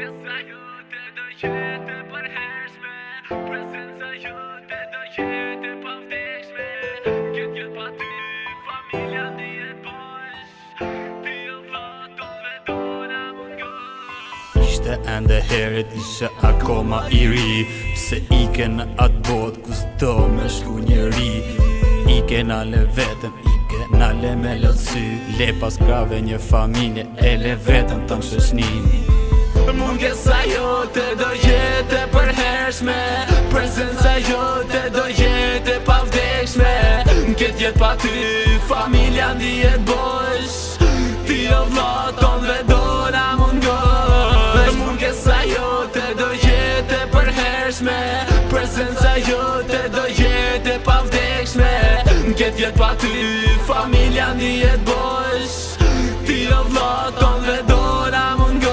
Mungesë jote do jetë e përhershme, prezenca jote do jetë e pavdekshme. Këtë jetë pa ty, familja ndihet bosh, ti o vllaton vetona mungosh. Ishte ende heret, ishe akoma i ri, pse ike në atë botë ku s'do me shku njeri. Ike nale vetëm, ike nale me lotësy, le pas krave një familje, e le vetëm të më shëshnin. Mungesa jote do jetë e përhershme, prezenca jote do jetë e pavdekshme. Këtë jetë pa ty, familja ndihet bosh, ti o vllaton vetona mungosh. Mungesa jote do jetë e përhershme, prezenca jote do jetë e pavdekshme. Këtë jetë pa ty, familja ndihet bosh, ti o vllaton vetona mungosh.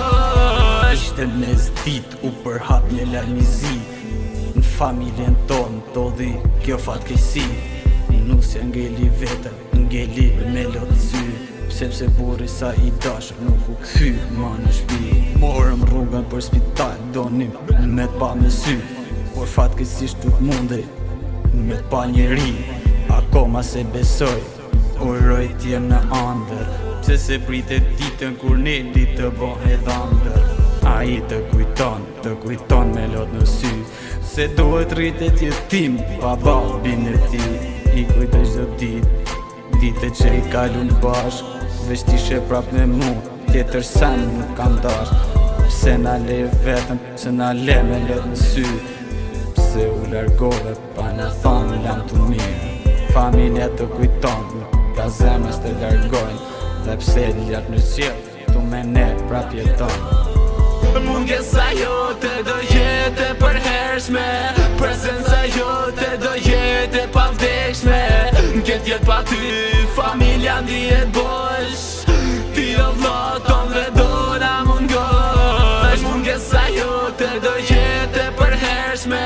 Ishte mes dit u përhap një larmizi, në familjen tonë ndodhi kjo fatkeqësi. Nusja ngeli vetëm, ngeli me lotësy, sepse burri sa i dashur nuk u kthy ma në shtëpi. Morëm rrugën për spital, donim me t'pa me sy, por fatkeqësisht nuk mundej me t'pa njeri. Akoma se besoj, uroj t'jem në andër, pse se pritet ditën kur Neli të bohe dhëndër. A i të kujton me lot në sy, se duhet rritet jetim pa babin e ti. I kujtoj çdo ditë që i kalun bashk, veç t'ishe prap me mu, tjetër sen nuk kam dash. Pse na le vetëm, pse na le me lot në sy, pse u largove pa na thonë lam të mirë. Familja të kujton, ka zemrës të largojnë, dhe pse lart në qiell, tu me ne prap jeton. Mungesa jote do jetë e përhershme, prezenca jote do jetë e pavdekshme. Këtë jetë pa ty, familja ndihet bosh, ti o vllaton vetona mungosh. Mungesa jote do jetë e përhershme,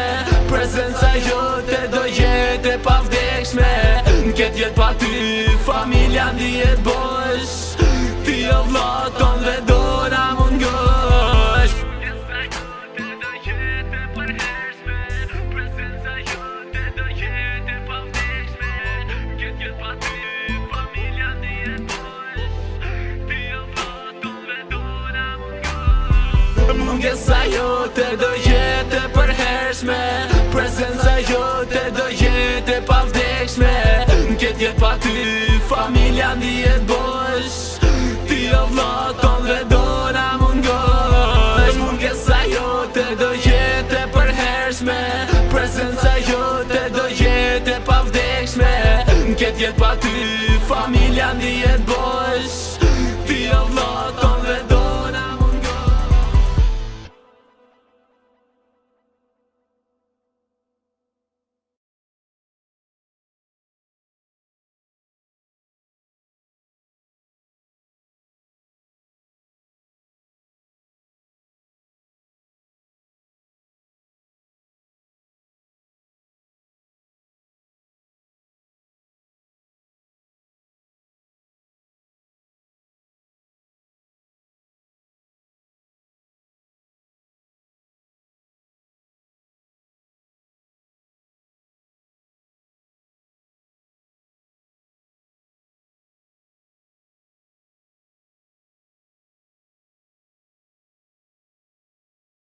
prezenca jote do jetë e pavdekshme. Këtë jetë pa ty, familja ndihet bosh, ti o vllaton vetona mungosh. Mungesa jote do jetë e përhershme, prezenca jote do jetë e pavdekshme. Këtë jetë pa ty, familja ndihet bosh, ti o vllaton vetona mungosh. Mungesa jote do jetë e përhershme, prezenca jote do jetë e pavdekshme. Këtë jetë pa ty, familja ndihet bosh, ti o vllaton